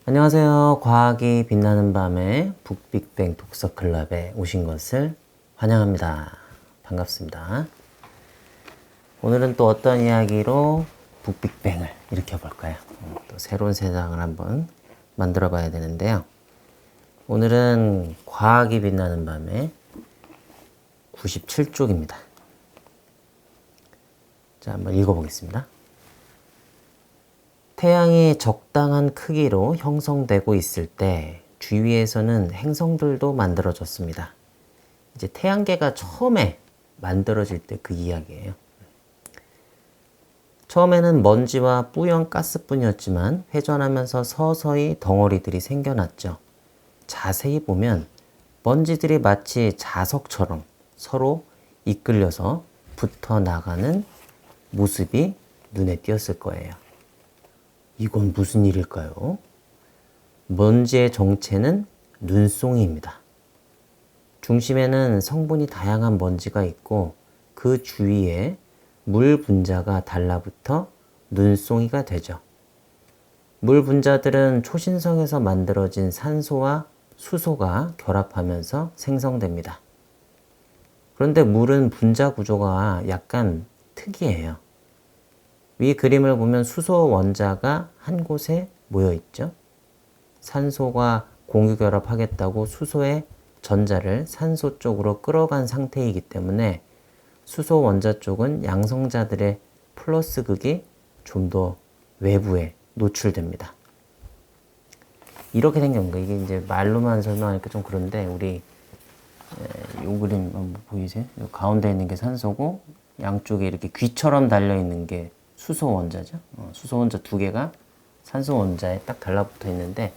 안녕하세요. 과학이 빛나는 밤에 북빅뱅 독서클럽에 오신 것을 환영합니다. 반갑습니다. 오늘은 또 어떤 이야기로 북빅뱅을 일으켜볼까요? 또 새로운 세상을 한번 만들어 봐야 되는데요. 오늘은 과학이 빛나는 밤에 97쪽입니다. 자, 한번 읽어보겠습니다. 태양이 적당한 크기로 형성되고 있을 때 주위에서는 행성들도 만들어졌습니다. 이제 태양계가 처음에 만들어질 때 그 이야기예요. 처음에는 먼지와 뿌연 가스뿐이었지만 회전하면서 서서히 덩어리들이 생겨났죠. 자세히 보면 먼지들이 마치 자석처럼 서로 이끌려서 붙어 나가는 모습이 눈에 띄었을 거예요. 이건 무슨 일일까요? 먼지의 정체는 눈송이입니다. 중심에는 성분이 다양한 먼지가 있고 그 주위에 물 분자가 달라붙어 눈송이가 되죠. 물 분자들은 초신성에서 만들어진 산소와 수소가 결합하면서 생성됩니다. 그런데 물은 분자 구조가 약간 특이해요. 위 그림을 보면 수소 원자가 한 곳에 모여 있죠. 산소가 공유 결합하겠다고 수소의 전자를 산소 쪽으로 끌어간 상태이기 때문에 수소 원자 쪽은 양성자들의 플러스 극이 좀 더 외부에 노출됩니다. 이렇게 생긴 거. 이게 이제 말로만 설명하니까 좀 그런데 우리 이 그림 한번 보이세요? 요 가운데 있는 게 산소고 양쪽에 이렇게 귀처럼 달려 있는 게 수소 원자죠. 수소 원자 두 개가 산소 원자에 딱 달라붙어 있는데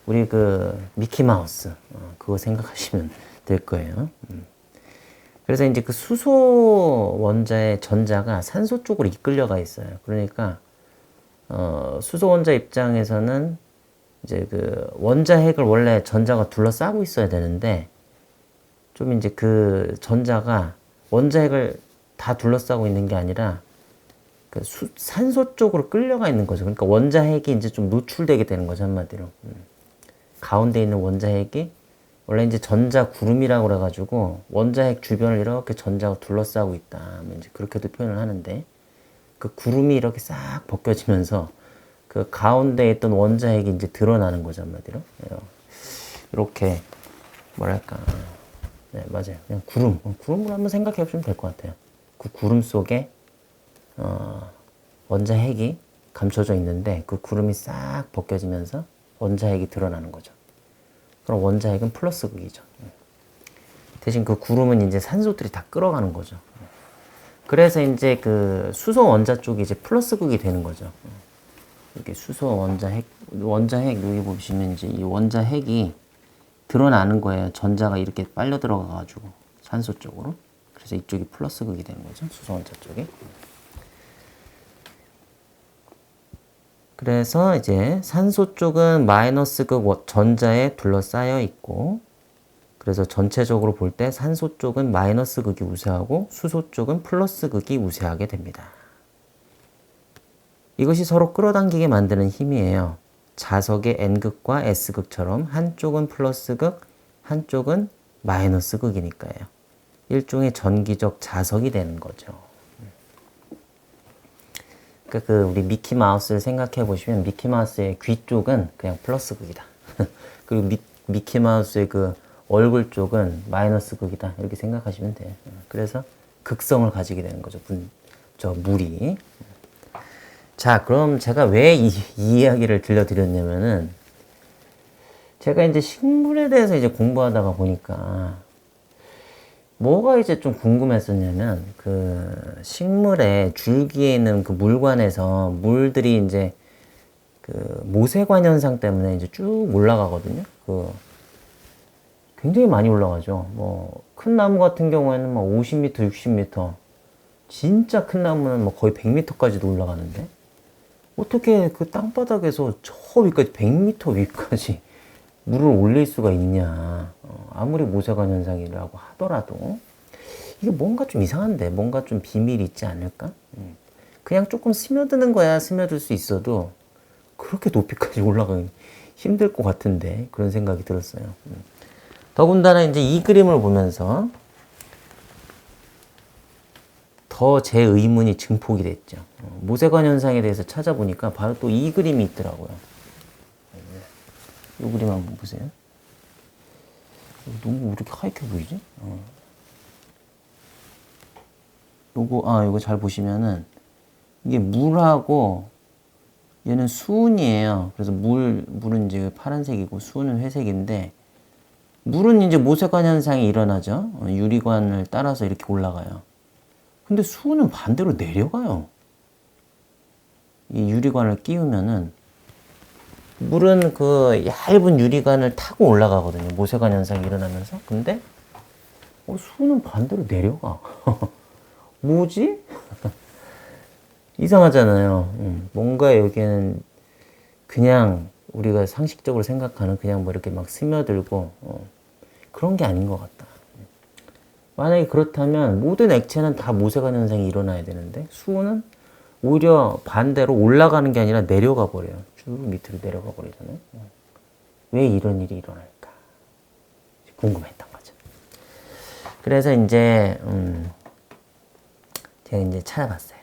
우리 그 미키 마우스 그거 생각하시면 될 거예요. 그래서 이제 그 수소 원자의 전자가 산소 쪽으로 이끌려가 있어요. 그러니까 수소 원자 입장에서는 이제 그 원자 핵을 원래 전자가 둘러싸고 있어야 되는데 좀 이제 그 전자가 원자 핵을 다 둘러싸고 있는 게 아니라 그 산소 쪽으로 끌려가 있는 거죠. 그러니까 원자 핵이 이제 좀 노출되게 되는 거죠, 한마디로. 가운데 있는 원자 핵이 원래 이제 전자 구름이라고 그래가지고 원자 핵 주변을 이렇게 전자가 둘러싸고 있다. 이제 그렇게도 표현을 하는데 그 구름이 이렇게 싹 벗겨지면서 그 가운데 있던 원자 핵이 이제 드러나는 거죠, 한마디로. 이렇게 뭐랄까, 네, 맞아요. 그냥 구름으로 한번 생각해 보시면 될 것 같아요. 그 구름 속에 원자 핵이 감춰져 있는데 그 구름이 싹 벗겨지면서 원자 핵이 드러나는 거죠. 그럼 원자 핵은 플러스 극이죠. 대신 그 구름은 이제 산소들이 다 끌어가는 거죠. 그래서 이제 그 수소 원자 쪽이 이제 플러스 극이 되는 거죠. 이렇게 수소 원자 핵 여기 보시면 이제 이 원자 핵이 드러나는 거예요. 전자가 이렇게 빨려 들어가가지고 산소 쪽으로. 그래서 이쪽이 플러스 극이 되는 거죠. 수소 원자 쪽이. 그래서 이제 산소 쪽은 마이너스 극 전자에 둘러싸여 있고 그래서 전체적으로 볼 때 산소 쪽은 마이너스 극이 우세하고 수소 쪽은 플러스 극이 우세하게 됩니다. 이것이 서로 끌어당기게 만드는 힘이에요. 자석의 N극과 S극처럼 한쪽은 플러스 극, 한쪽은 마이너스 극이니까요. 일종의 전기적 자석이 되는 거죠. 그러니까 그 우리 미키 마우스를 생각해 보시면 미키 마우스의 귀 쪽은 그냥 플러스 극이다. 그리고 미키 마우스의 그 얼굴 쪽은 마이너스 극이다. 이렇게 생각하시면 돼요. 그래서 극성을 가지게 되는 거죠. 저 물이. 자, 그럼 제가 왜 이 이야기를 들려드렸냐면은 제가 이제 식물에 대해서 이제 공부하다가 보니까 뭐가 이제 좀 궁금했었냐면 그 식물의 줄기에 있는 그 물관에서 물들이 이제 그 모세관 현상 때문에 이제 쭉 올라가거든요. 그 굉장히 많이 올라가죠. 뭐 큰 나무 같은 경우에는 막 50m, 60m, 진짜 큰 나무는 뭐 거의 100m까지도 올라가는데 어떻게 그 땅바닥에서 저 위까지 100m 위까지 물을 올릴 수가 있냐. 아무리 모세관 현상이라고 하더라도 이게 뭔가 좀 이상한데 뭔가 좀 비밀이 있지 않을까? 그냥 조금 스며드는 거야 스며들 수 있어도 그렇게 높이까지 올라가는 힘들 것 같은데 그런 생각이 들었어요. 더군다나 이제 이 그림을 보면서 더 제 의문이 증폭이 됐죠. 모세관 현상에 대해서 찾아보니까 바로 또 이 그림이 있더라고요. 이 그림 한번 보세요. 너무 왜 이렇게 하얗게 보이지? 요거 잘 보시면은 이게 물하고 얘는 수은이에요. 그래서 물은 이제 파란색이고 수은은 회색인데 물은 이제 모세관 현상이 일어나죠. 유리관을 따라서 이렇게 올라가요. 근데 수은은 반대로 내려가요. 이 유리관을 끼우면은 물은 그 얇은 유리관을 타고 올라가거든요. 모세관 현상이 일어나면서. 근데 수은은 반대로 내려가. 뭐지? 이상하잖아요. 뭔가 여기에는 그냥 우리가 상식적으로 생각하는 그냥 뭐 이렇게 막 스며들고 그런 게 아닌 것 같다. 만약에 그렇다면 모든 액체는 다 모세관 현상이 일어나야 되는데 수은은 오히려 반대로 올라가는 게 아니라 내려가 버려요. 쭉 밑으로 내려가 버리잖아요. 왜 이런 일이 일어날까? 궁금했던 거죠. 그래서 이제 제가 이제 찾아봤어요.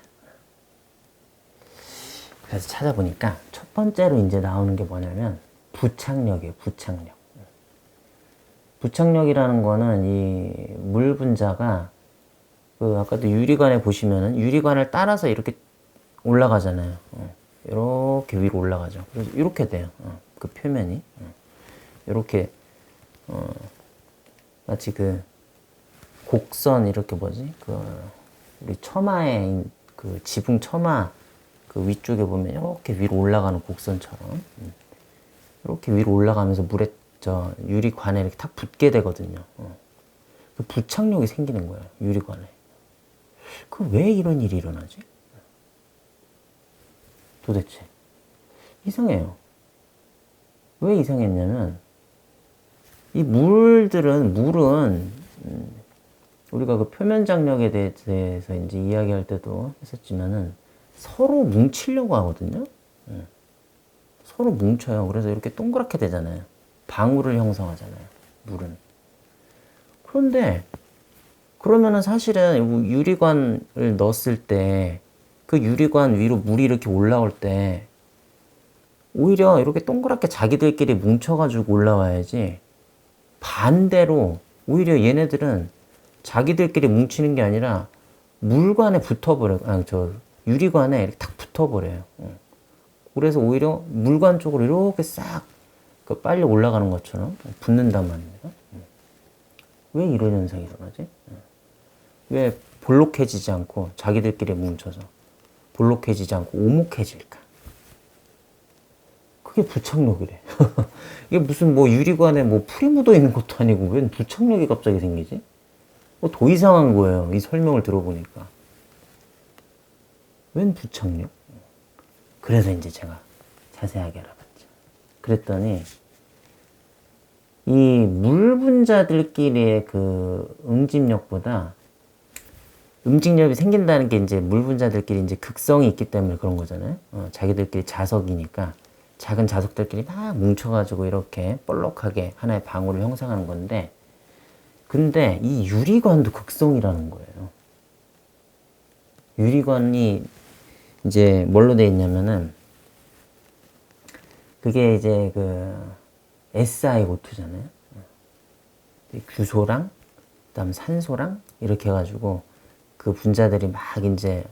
그래서 찾아보니까 첫 번째로 이제 나오는 게 뭐냐면 부착력이에요. 부착력. 부착력이라는 거는 이 물 분자가 그 아까도 유리관에 보시면은 유리관을 따라서 이렇게 올라가잖아요. 이렇게 위로 올라가죠. 그래서 이렇게 돼요. 그 표면이 이렇게 마치 그 곡선 이렇게 뭐지? 그 우리 처마에 그 지붕 처마 그 위쪽에 보면 이렇게 위로 올라가는 곡선처럼 이렇게 위로 올라가면서 물에 저 유리관에 이렇게 탁 붙게 되거든요. 그 부착력이 생기는 거예요. 유리관에. 그 왜 이런 일이 일어나지? 도대체 이상해요. 왜 이상했냐면 이 물은 우리가 그 표면 장력에 대해서 이제 이야기할 때도 했었지만은 서로 뭉치려고 하거든요. 서로 뭉쳐요. 그래서 이렇게 동그랗게 되잖아요. 방울을 형성하잖아요. 물은. 그런데 그러면은 사실은 유리관을 넣었을 때 그 유리관 위로 물이 이렇게 올라올 때 오히려 이렇게 동그랗게 자기들끼리 뭉쳐가지고 올라와야지 반대로 오히려 얘네들은 자기들끼리 뭉치는 게 아니라 물관에 붙어버려요. 아니, 저 유리관에 이렇게 탁 붙어버려요. 그래서 오히려 물관 쪽으로 이렇게 싹 빨리 올라가는 것처럼 붙는단 말입니다. 왜 이런 현상이 일어나지? 왜 볼록해지지 않고 자기들끼리 뭉쳐서 볼록해지지 않고 오목해질까? 그게 부착력이래. 이게 무슨 뭐 유리관에 뭐 풀이 묻어 있는 것도 아니고 왜 부착력이 갑자기 생기지? 더 이상한 거예요. 이 설명을 들어보니까. 웬 부착력? 그래서 이제 제가 자세하게 알아봤죠. 그랬더니 이 물 분자들끼리의 그 응집력보다 응집력이 생긴다는 게 이제 물 분자들끼리 이제 극성이 있기 때문에 그런 거잖아요. 자기들끼리 자석이니까 작은 자석들끼리 막 뭉쳐가지고 이렇게 볼록하게 하나의 방울을 형성하는 건데, 근데 이 유리관도 극성이라는 거예요. 유리관이 이제 뭘로 되어 있냐면은 그게 이제 그 SiO2잖아요. 규소랑 그다음 산소랑 이렇게 해가지고 그 분자들이 막 이제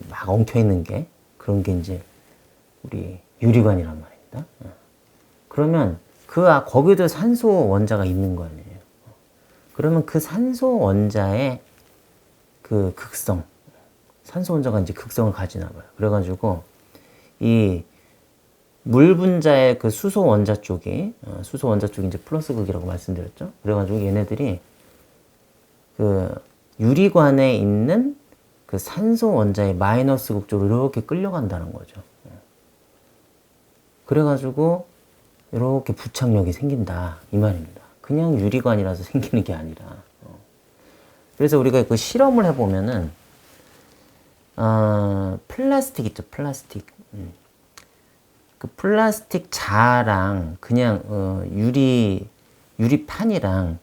막 엉켜 있는 게 그런 게 이제 우리 유리관이란 말입니다. 그러면 거기도 산소 원자가 있는 거 아니에요. 그러면 그 산소 원자의 그 극성, 산소 원자가 이제 극성을 가지나 봐요. 그래가지고 이 물 분자의 그 수소 원자 쪽이 이제 플러스 극이라고 말씀드렸죠. 그래가지고 얘네들이 그 유리관에 있는 그 산소 원자의 마이너스 극 쪽으로 이렇게 끌려간다는 거죠. 그래가지고 이렇게 부착력이 생긴다 이 말입니다. 그냥 유리관이라서 생기는 게 아니라. 그래서 우리가 그 실험을 해보면은 플라스틱 있죠, 플라스틱. 그 플라스틱 자랑 그냥 유리판이랑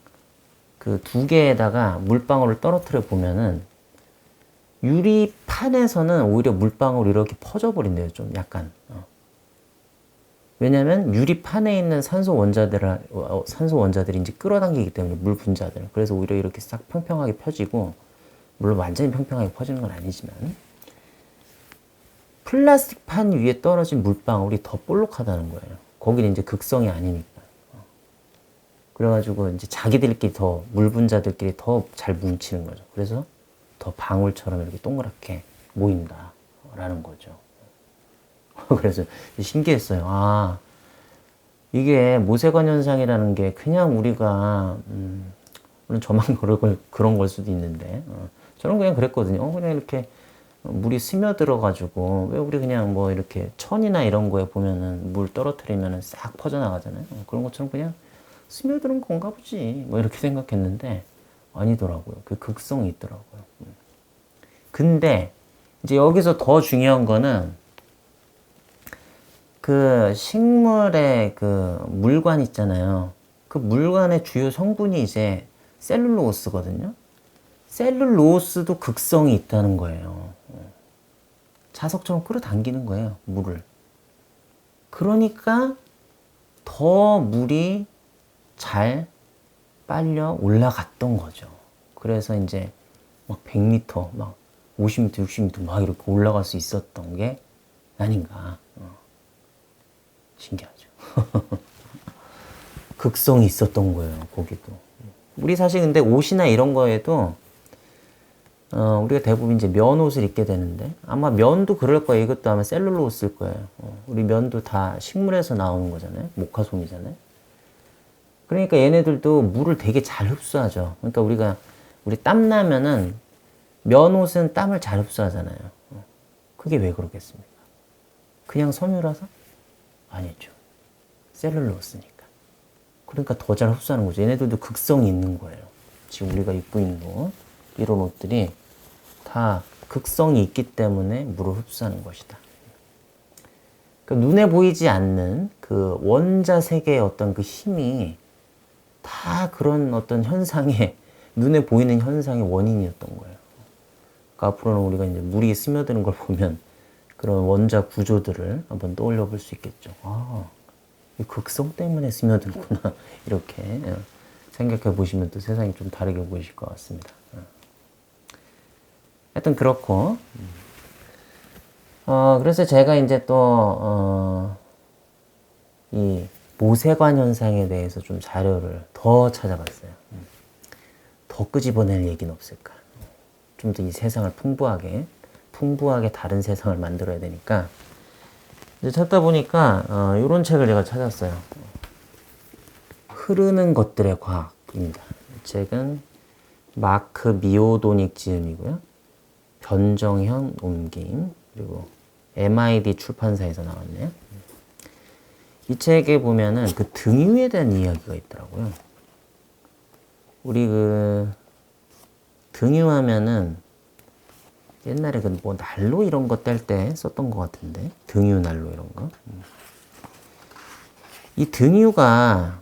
그 두 개에다가 물방울을 떨어뜨려 보면은 유리판에서는 오히려 물방울이 이렇게 퍼져버린대요. 좀 약간. 왜냐면 유리판에 있는 산소 원자들이 이제 끌어당기기 때문에 물 분자들. 그래서 오히려 이렇게 싹 평평하게 펴지고, 물론 완전히 평평하게 퍼지는 건 아니지만, 플라스틱 판 위에 떨어진 물방울이 더 볼록하다는 거예요. 거기는 이제 극성이 아니니까. 그래가지고 이제 자기들끼리 더, 물 분자들끼리 더 잘 뭉치는 거죠. 그래서 더 방울처럼 이렇게 동그랗게 모인다라는 거죠. 그래서 신기했어요. 아, 이게 모세관 현상이라는 게 그냥 우리가, 물론 저만 그런 걸 수도 있는데, 저는 그냥 그랬거든요. 그냥 이렇게 물이 스며들어가지고, 왜 우리 그냥 뭐 이렇게 천이나 이런 거에 보면은 물 떨어뜨리면은 싹 퍼져나가잖아요. 그런 것처럼 그냥 스며드는 건가 보지. 뭐 이렇게 생각했는데, 아니더라고요. 그 극성이 있더라고요. 근데, 이제 여기서 더 중요한 거는, 그 식물의 그 물관 있잖아요. 그 물관의 주요 성분이 이제 셀룰로스거든요. 셀룰로스도 극성이 있다는 거예요. 자석처럼 끌어당기는 거예요, 물을. 그러니까 더 물이 잘 빨려 올라갔던 거죠. 그래서 이제 막 100m, 막 50m, 60m 막 이렇게 올라갈 수 있었던 게 아닌가. 신기하죠. 극성이 있었던 거예요, 거기도. 우리 사실 근데 옷이나 이런 거에도, 우리가 대부분 이제 면 옷을 입게 되는데, 아마 면도 그럴 거예요. 이것도 아마 셀룰로스일 거예요. 우리 면도 다 식물에서 나오는 거잖아요. 모카솜이잖아요. 그러니까 얘네들도 물을 되게 잘 흡수하죠. 그러니까 우리 땀 나면은 면 옷은 땀을 잘 흡수하잖아요. 그게 왜 그러겠습니까? 그냥 섬유라서? 아니죠. 셀룰로스니까. 그러니까 더 잘 흡수하는 거죠. 얘네들도 극성이 있는 거예요. 지금 우리가 입고 있는 옷, 이런 옷들이 다 극성이 있기 때문에 물을 흡수하는 것이다. 그러니까 눈에 보이지 않는 그 원자 세계의 어떤 그 힘이 다 그런 어떤 현상의, 눈에 보이는 현상의 원인이었던 거예요. 그러니까 앞으로는 우리가 이제 물이 스며드는 걸 보면 그런 원자 구조들을 한번 떠올려 볼 수 있겠죠. 아, 이 극성 때문에 스며들구나. 이렇게 생각해 보시면 또 세상이 좀 다르게 보이실 것 같습니다. 하여튼 그렇고, 그래서 제가 이제 또, 이 모세관 현상에 대해서 좀 자료를 더 찾아봤어요. 더 끄집어낼 얘기는 없을까. 좀 더 이 세상을 풍부하게 다른 세상을 만들어야 되니까 이제 찾다 보니까 이런 책을 제가 찾았어요. 흐르는 것들의 과학입니다. 이 책은 마크 미오도닉 지음이고요. 변정현 옮김, 그리고 MID 출판사에서 나왔네요. 이 책에 보면은 그 등유에 대한 이야기가 있더라고요. 우리 그 등유하면은 옛날에 그 뭐 난로 이런 거 뗄 때 썼던 것 같은데, 등유 난로 이런 거. 이 등유가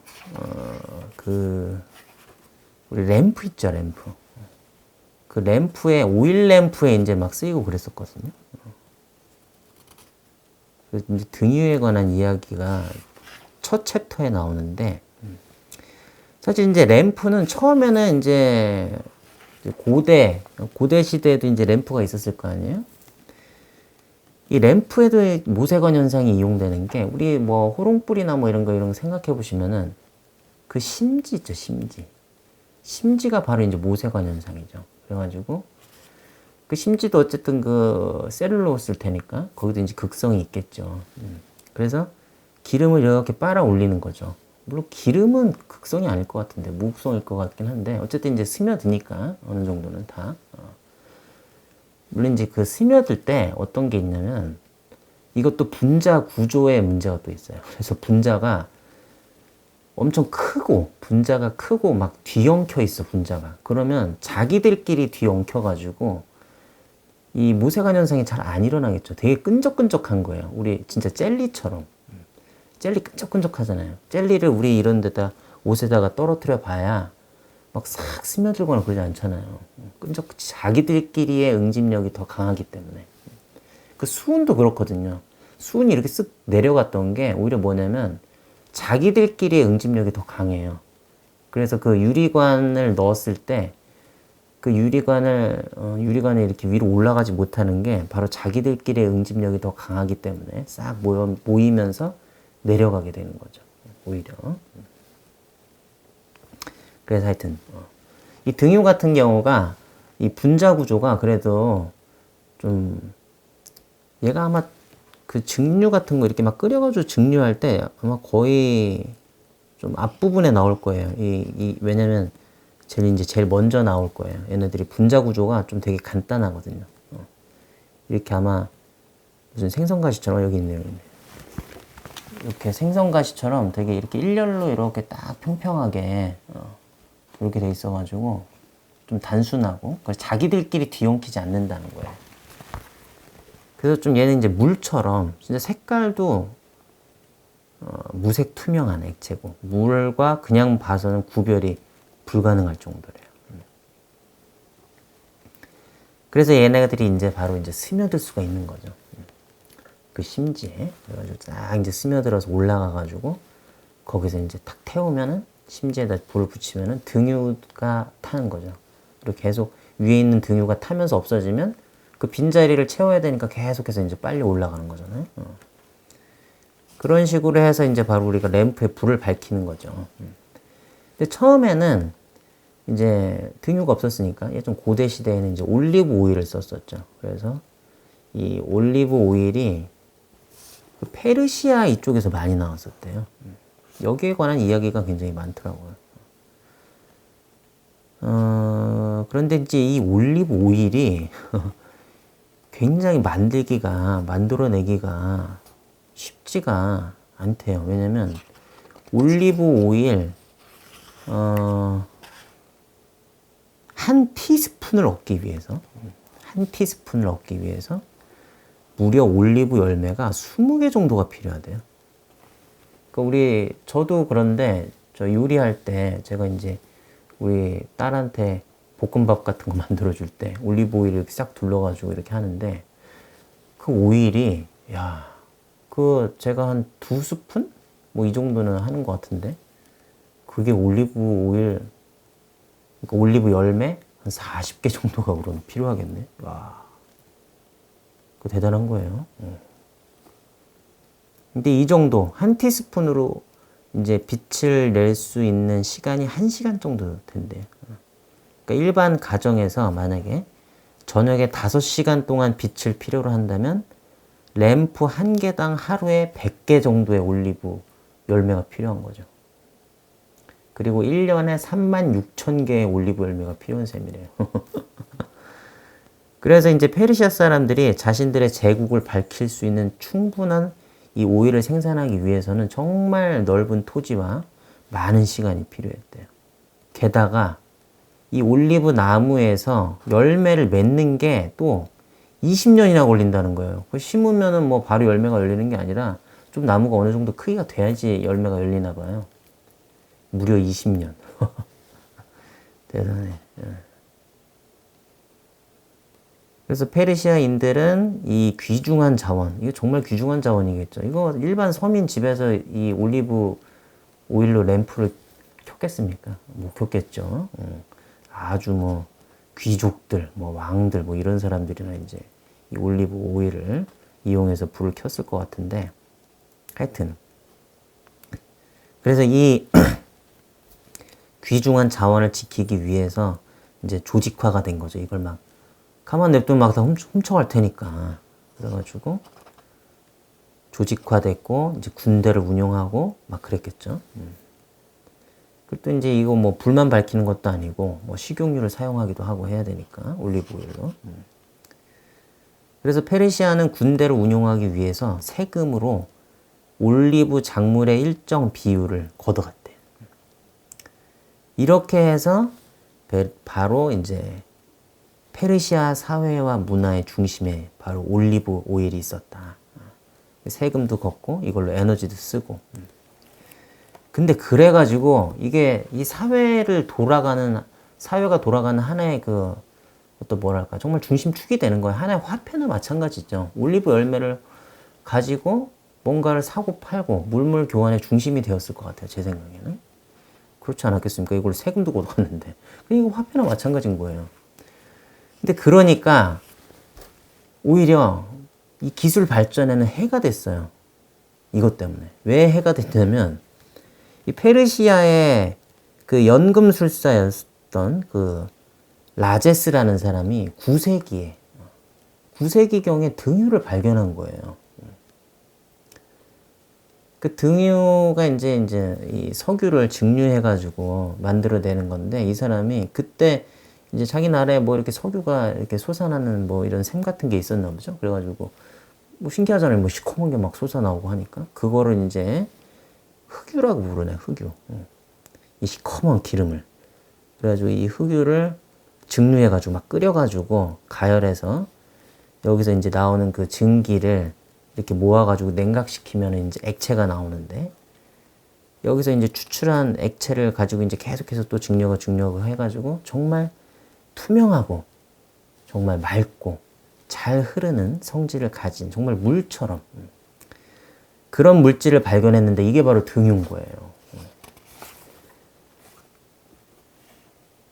그 우리 램프 있죠, 램프. 그 램프에 오일 램프에 이제 막 쓰이고 그랬었거든요. 그래서 이제 등유에 관한 이야기가 첫 챕터에 나오는데, 사실 이제 램프는 처음에는 이제 고대 시대에도 이제 램프가 있었을 거 아니에요? 이 램프에도 모세관 현상이 이용되는 게, 우리 뭐 호롱불이나 뭐 이런 거 생각해 보시면은 그 심지 있죠, 심지. 심지가 바로 이제 모세관 현상이죠. 그래가지고 그 심지도 어쨌든 그 셀룰로스일 테니까 거기도 이제 극성이 있겠죠. 그래서 기름을 이렇게 빨아 올리는 거죠. 물론 기름은 극성이 아닐 것 같은데 무극성일 것 같긴 한데, 어쨌든 이제 스며드니까 어느 정도는 다. 물론 이제 그 스며들 때 어떤 게 있냐면, 이것도 분자 구조의 문제가 또 있어요. 그래서 분자가 엄청 크고 막 뒤엉켜 있어, 분자가. 그러면 자기들끼리 뒤엉켜가지고 이 모세관 현상이 잘 안 일어나겠죠. 되게 끈적끈적한 거예요. 우리 진짜 젤리처럼. 젤리 끈적끈적하잖아요. 젤리를 우리 이런 데다 옷에다가 떨어뜨려 봐야 막 싹 스며들거나 그러지 않잖아요. 자기들끼리의 응집력이 더 강하기 때문에. 그 수은도 그렇거든요. 수은이 이렇게 쓱 내려갔던 게 오히려 뭐냐면 자기들끼리의 응집력이 더 강해요. 그래서 그 유리관을 넣었을 때 그 유리관에 이렇게 위로 올라가지 못하는 게 바로 자기들끼리의 응집력이 더 강하기 때문에 싹 모이면서 내려가게 되는 거죠. 오히려. 그래서 하여튼 이 등유 같은 경우가 이 분자 구조가 그래도 좀 얘가 아마 그 증류 같은 거 이렇게 막 끓여가지고 증류할 때 아마 거의 좀 앞부분에 나올 거예요. 왜냐면 제일 먼저 나올 거예요. 얘네들이 분자 구조가 좀 되게 간단하거든요. 이렇게 아마 무슨 생선가시처럼 여기 있네요. 이렇게 생선가시처럼 되게 이렇게 일렬로 이렇게 딱 평평하게 이렇게 돼 있어가지고 좀 단순하고 그래서 자기들끼리 뒤엉키지 않는다는 거예요. 그래서 좀 얘는 이제 물처럼 진짜 색깔도 무색 투명한 액체고 물과 그냥 봐서는 구별이 불가능할 정도래요. 그래서 얘네들이 이제 바로 이제 스며들 수가 있는 거죠. 그 심지에 그래가지고 딱 이제 스며들어서 올라가가지고 거기서 이제 탁 태우면은 심지에다 불을 붙이면은 등유가 타는 거죠. 그리고 계속 위에 있는 등유가 타면서 없어지면 그 빈자리를 채워야 되니까 계속해서 이제 빨리 올라가는 거잖아요. 그런 식으로 해서 이제 바로 우리가 램프에 불을 밝히는 거죠. 근데 처음에는 이제 등유가 없었으니까 예전 고대 시대에는 이제 올리브 오일을 썼었죠. 그래서 이 올리브 오일이 그 페르시아 이쪽에서 많이 나왔었대요. 여기에 관한 이야기가 굉장히 많더라고요. 그런데 이제 이 올리브 오일이 굉장히 만들어내기가 쉽지가 않대요. 왜냐면 올리브 오일 한 티스푼을 얻기 위해서 무려 올리브 열매가 20개 정도가 필요하대요. 그러니까 저도 그런데 저 요리할 때 제가 이제 우리 딸한테 볶음밥 같은 거 만들어줄 때 올리브 오일을 이렇게 싹 둘러가지고 이렇게 하는데 그 오일이 제가 한 2스푼? 뭐 이 정도는 하는 것 같은데 그게 올리브 오일 그러니까 올리브 열매 한 40개 정도가 그럼 필요하겠네. 와, 그거 대단한 거예요. 근데 이 정도 한 티스푼으로 이제 빛을 낼 수 있는 시간이 1시간 정도 된대요. 그러니까 일반 가정에서 만약에 저녁에 5시간 동안 빛을 필요로 한다면 램프 한 개당 하루에 100개 정도의 올리브 열매가 필요한 거죠. 그리고 1년에 36,000개의 올리브 열매가 필요한 셈이래요. 그래서 이제 페르시아 사람들이 자신들의 제국을 밝힐 수 있는 충분한 이 오일을 생산하기 위해서는 정말 넓은 토지와 많은 시간이 필요했대요. 게다가 이 올리브 나무에서 열매를 맺는 게 또 20년이나 걸린다는 거예요. 심으면은 뭐 바로 열매가 열리는 게 아니라 좀 나무가 어느 정도 크기가 돼야지 열매가 열리나 봐요. 무려 20년. 대단해. 그래서 페르시아인들은 이 귀중한 자원, 이거 정말 귀중한 자원이겠죠. 이거 일반 서민 집에서 이 올리브 오일로 램프를 켰겠습니까? 못 켰겠죠. 아주 뭐 귀족들, 뭐 왕들, 뭐 이런 사람들이나 이제 이 올리브 오일을 이용해서 불을 켰을 것 같은데, 하여튼. 그래서 이 귀중한 자원을 지키기 위해서 이제 조직화가 된 거죠. 이걸 막 가만 냅두면 막 다 훔쳐갈 테니까. 그래가지고 조직화됐고 이제 군대를 운용하고 막 그랬겠죠. 또 이제 이거 뭐 불만 밝히는 것도 아니고 뭐 식용유를 사용하기도 하고 해야 되니까 올리브 오일로. 그래서 페르시아는 군대를 운용하기 위해서 세금으로 올리브 작물의 일정 비율을 걷어갔대. 이렇게 해서 바로 이제 페르시아 사회와 문화의 중심에 바로 올리브 오일이 있었다. 세금도 걷고 이걸로 에너지도 쓰고. 근데 그래가지고 이게 이 사회가 돌아가는 하나의 그 어떤 뭐랄까 정말 중심축이 되는 거예요. 하나의 화폐나 마찬가지죠. 올리브 열매를 가지고 뭔가를 사고 팔고 물물 교환의 중심이 되었을 것 같아요. 제 생각에는. 그렇지 않았겠습니까? 이걸 세금도 걷었는데. 이거 화폐나 마찬가지인 거예요. 근데 그러니까 오히려 이 기술 발전에는 해가 됐어요. 이것 때문에. 왜 해가 됐냐면 이 페르시아의 그 연금술사였던 그 라제스라는 사람이 9세기경에 등유를 발견한 거예요. 그 등유가 이제 이 석유를 증류해가지고 만들어내는 건데 이 사람이 그때 이제 자기 나라에 뭐 이렇게 석유가 이렇게 솟아나는 뭐 이런 샘 같은 게 있었나 보죠. 그래가지고 뭐 신기하잖아요. 뭐 시커먼 게 막 솟아나오고 하니까 그거를 이제 흑유라고 부르네. 흑유. 이 시커먼 기름을. 그래가지고 이 흑유를 증류해가지고 막 끓여가지고 가열해서 여기서 이제 나오는 그 증기를 이렇게 모아가지고 냉각시키면 이제 액체가 나오는데 여기서 이제 추출한 액체를 가지고 이제 계속해서 또 증력을 해가지고 정말 투명하고 정말 맑고 잘 흐르는 성질을 가진 정말 물처럼 그런 물질을 발견했는데 이게 바로 등유인 거예요.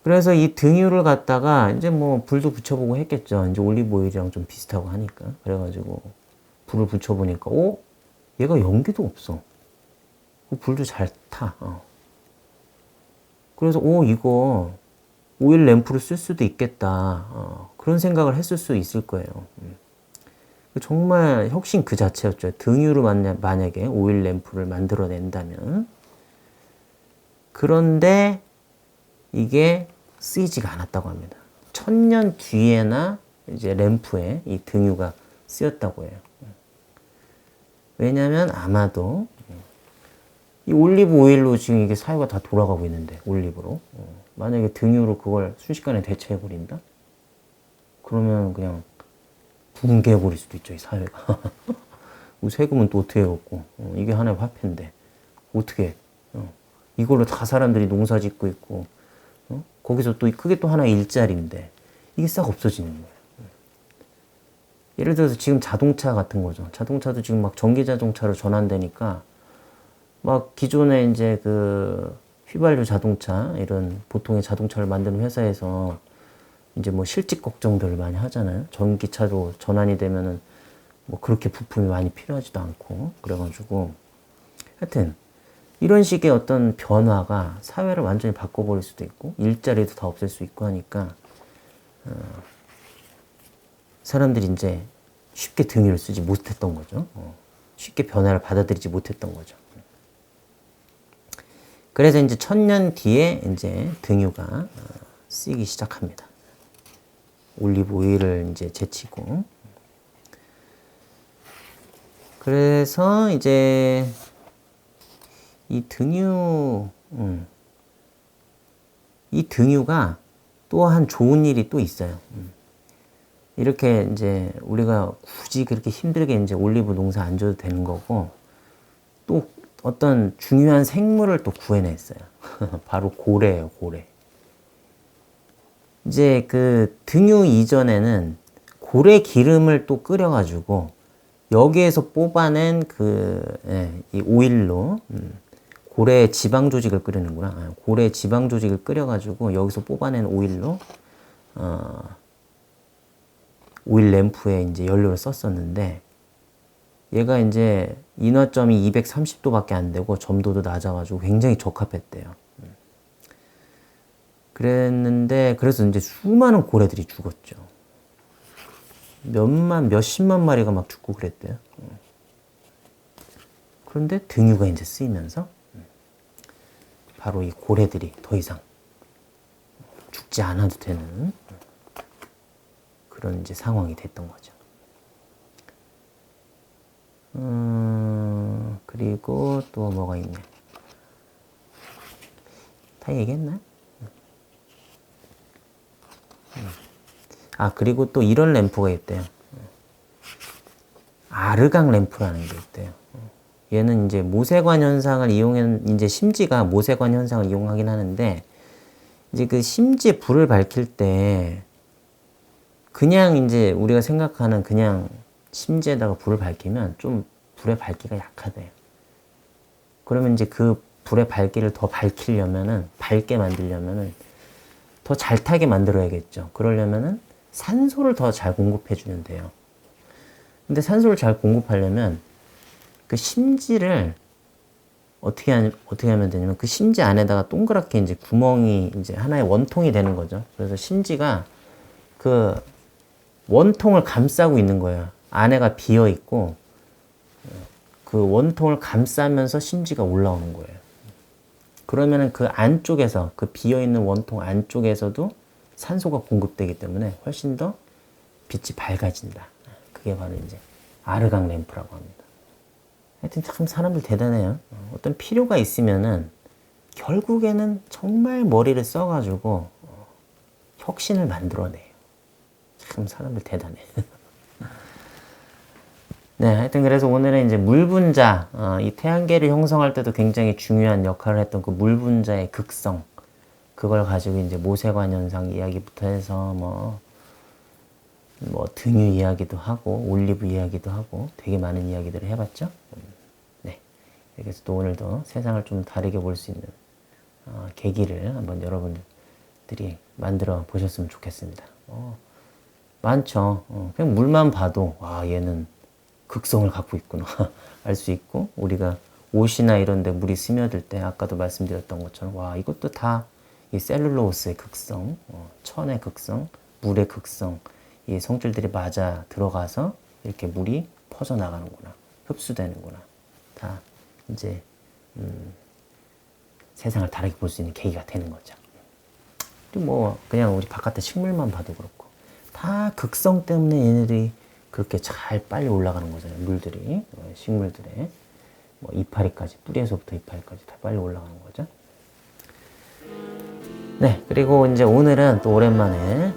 그래서 이 등유를 갖다가 이제 뭐 불도 붙여보고 했겠죠. 이제 올리브 오일이랑 좀 비슷하고 하니까. 그래가지고 불을 붙여보니까, 얘가 연기도 없어. 불도 잘 타. 그래서, 이거 오일 램프를 쓸 수도 있겠다. 그런 생각을 했을 수 있을 거예요. 정말 혁신 그 자체였죠. 등유로 만약에 오일 램프를 만들어낸다면. 그런데 이게 쓰이지가 않았다고 합니다. 1000년 뒤에나 이제 램프에 이 등유가 쓰였다고 해요. 왜냐면 아마도 이 올리브 오일로 지금 이게 사회가 다 돌아가고 있는데 올리브로 만약에 등유로 그걸 순식간에 대체해버린다? 그러면 그냥 붕괴해버릴 수도 있죠, 이 사회가. 세금은 또 어떻게 걷고 이게 하나의 화폐인데 어떻게 이걸로 다 사람들이 농사 짓고 있고 거기서 또 그게 또 하나의 일자리인데 이게 싹 없어지는 거예요. 예를 들어서 지금 자동차 같은 거죠. 자동차도 지금 막 전기 자동차로 전환되니까 막 기존에 이제 그 휘발유 자동차 이런 보통의 자동차를 만드는 회사에서 이제 뭐 실직 걱정들을 많이 하잖아요. 전기차로 전환이 되면은 뭐 그렇게 부품이 많이 필요하지도 않고 그래가지고 하여튼 이런 식의 어떤 변화가 사회를 완전히 바꿔버릴 수도 있고 일자리도 다 없앨 수 있고 하니까 사람들이 이제 쉽게 등유를 쓰지 못했던 거죠. 쉽게 변화를 받아들이지 못했던 거죠. 그래서 이제 1000년 뒤에 이제 등유가 쓰이기 시작합니다. 올리브 오일을 이제 제치고. 그래서 이제 이 등유가 또한 좋은 일이 또 있어요. 이렇게 이제 우리가 굳이 그렇게 힘들게 이제 올리브 농사 안 줘도 되는 거고 또 어떤 중요한 생물을 또 구해냈어요. 바로 고래예요, 고래. 이제 그 등유 이전에는 고래 기름을 또 끓여가지고 여기에서 뽑아낸 이 오일로 고래 지방 조직을 끓이는구나. 고래 지방 조직을 끓여가지고 여기서 뽑아낸 오일로 오일 램프에 이제 연료를 썼었는데 얘가 이제 인화점이 230도밖에 안 되고 점도도 낮아가지고 굉장히 적합했대요. 그랬는데 그래서 이제 수많은 고래들이 죽었죠. 몇십만 마리가 막 죽고 그랬대요. 그런데 등유가 이제 쓰이면서 바로 이 고래들이 더 이상 죽지 않아도 되는 그런 이제 상황이 됐던 거죠. 그리고 또 뭐가 있네. 다 얘기했나? 그리고 또 이런 램프가 있대요. 아르강 램프라는 게 있대요. 얘는 이제 모세관 현상을 이제 심지가 모세관 현상을 이용하긴 하는데, 이제 그 심지에 불을 밝힐 때, 그냥 이제 우리가 생각하는 그냥 심지에다가 불을 밝히면 좀 불의 밝기가 약하대요. 그러면 이제 그 불의 밝기를 더 밝히려면은, 밝게 만들려면은, 더 잘 타게 만들어야겠죠. 그러려면은 산소를 더 잘 공급해주면 돼요. 근데 산소를 잘 공급하려면 그 심지를 어떻게 하면 되냐면 그 심지 안에다가 동그랗게 이제 구멍이 이제 하나의 원통이 되는 거죠. 그래서 심지가 그 원통을 감싸고 있는 거예요. 안에가 비어 있고 그 원통을 감싸면서 심지가 올라오는 거예요. 그러면은 그 안쪽에서 그 비어 있는 원통 안쪽에서도 산소가 공급되기 때문에 훨씬 더 빛이 밝아진다. 그게 바로 이제 아르강 램프라고 합니다. 하여튼 참 사람들 대단해요. 어떤 필요가 있으면은 결국에는 정말 머리를 써가지고 혁신을 만들어내요. 참 사람들 대단해. 네, 하여튼 그래서 오늘은 이제 물분자, 이 태양계를 형성할 때도 굉장히 중요한 역할을 했던 그 물분자의 극성, 그걸 가지고 이제 모세관 현상 이야기부터 해서 뭐 등유 이야기도 하고 올리브 이야기도 하고 되게 많은 이야기들을 해봤죠. 네, 그래서 또 오늘도 세상을 좀 다르게 볼 수 있는 계기를 한번 여러분들이 만들어 보셨으면 좋겠습니다. 많죠. 그냥 물만 봐도 와 얘는 극성을 갖고 있구나 알 수 있고, 우리가 옷이나 이런 데 물이 스며들 때 아까도 말씀드렸던 것처럼 와 이것도 다 이 셀룰로스의 극성, 천의 극성, 물의 극성, 이 성질들이 맞아 들어가서 이렇게 물이 퍼져나가는구나, 흡수되는구나, 다 이제 세상을 다르게 볼 수 있는 계기가 되는 거죠. 뭐 그냥 우리 바깥에 식물만 봐도 그렇고 다 극성 때문에 얘네들이 그렇게 잘 빨리 올라가는 거잖아요. 물들이, 식물들의 뭐 이파리까지, 뿌리에서부터 이파리까지 다 빨리 올라가는 거죠. 네, 그리고 이제 오늘은 또 오랜만에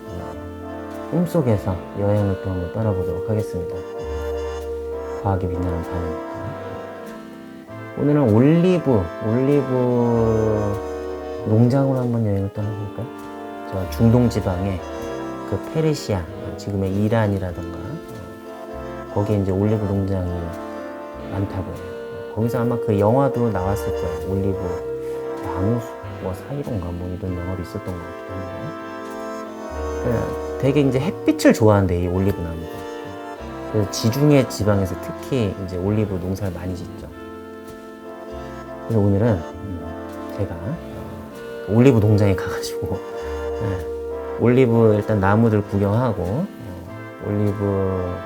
꿈속에서 여행을 또 한번 떠나보도록 하겠습니다. 과학이 빛나는 밤이니까. 오늘은 올리브 농장으로 한번 여행을 떠나볼까요? 저 중동 지방의 그 페르시아, 지금의 이란이라던가 거기에 이제 올리브 농장이 많다고 해요. 거기서 아마 그 영화도 나왔을 거예요. 올리브 나무 뭐 사이론가 뭐 이런 영화도 있었던 것 같기도 한데, 되게 이제 햇빛을 좋아한대, 이 올리브 나무가. 그래서 지중해 지방에서 특히 이제 올리브 농사를 많이 짓죠. 그래서 오늘은 제가 올리브 농장에 가가지고 올리브 일단 나무들 구경하고 올리브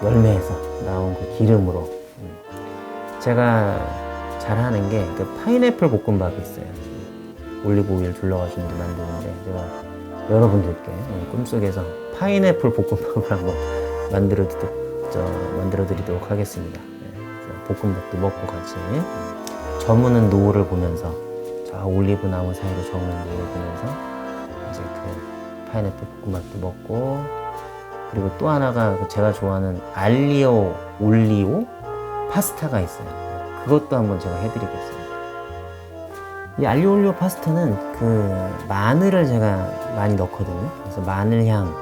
열매에서 나온 그 기름으로 제가 잘 하는 게 그 파인애플 볶음밥이 있어요. 올리브 오일 둘러가지고 만드는데 제가 여러분들께 꿈속에서 파인애플 볶음밥을 한번 만들어 드리도록 하겠습니다. 볶음밥도 먹고 같이 저무는 노을을 보면서, 저 올리브 나무 사이로 저무는 노을을 보면서 이제 그 파인애플 볶음밥도 먹고, 그리고 또 하나가 제가 좋아하는 알리오 올리오 파스타가 있어요. 그것도 한번 제가 해드리겠습니다. 이 알리오 올리오 파스타는 그 마늘을 제가 많이 넣거든요. 그래서 마늘향,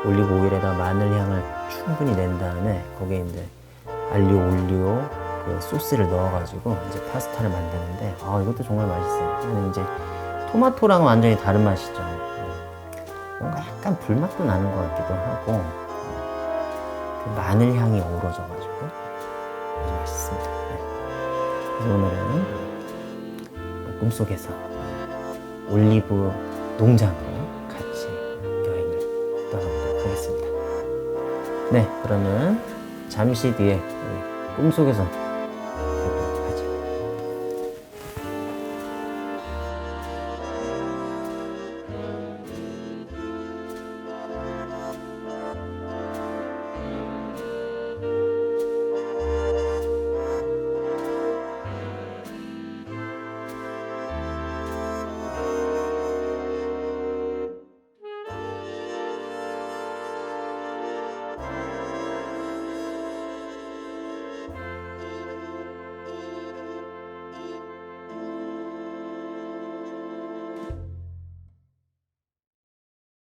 올리브 오일에다가 마늘향을 충분히 낸 다음에 거기에 이제 알리오 올리오 그 소스를 넣어가지고 이제 파스타를 만드는데 이것도 정말 맛있어요. 이거는 이제 토마토랑은 완전히 다른 맛이죠. 뭔가 약간 불맛도 나는 것 같기도 하고 그 마늘 향이 어우러져가지고 아주 맛있습니다. 그래서 오늘은 꿈속에서 올리브 농장으로 같이 여행을 떠나보도록 하겠습니다. 네, 그러면 잠시 뒤에 꿈속에서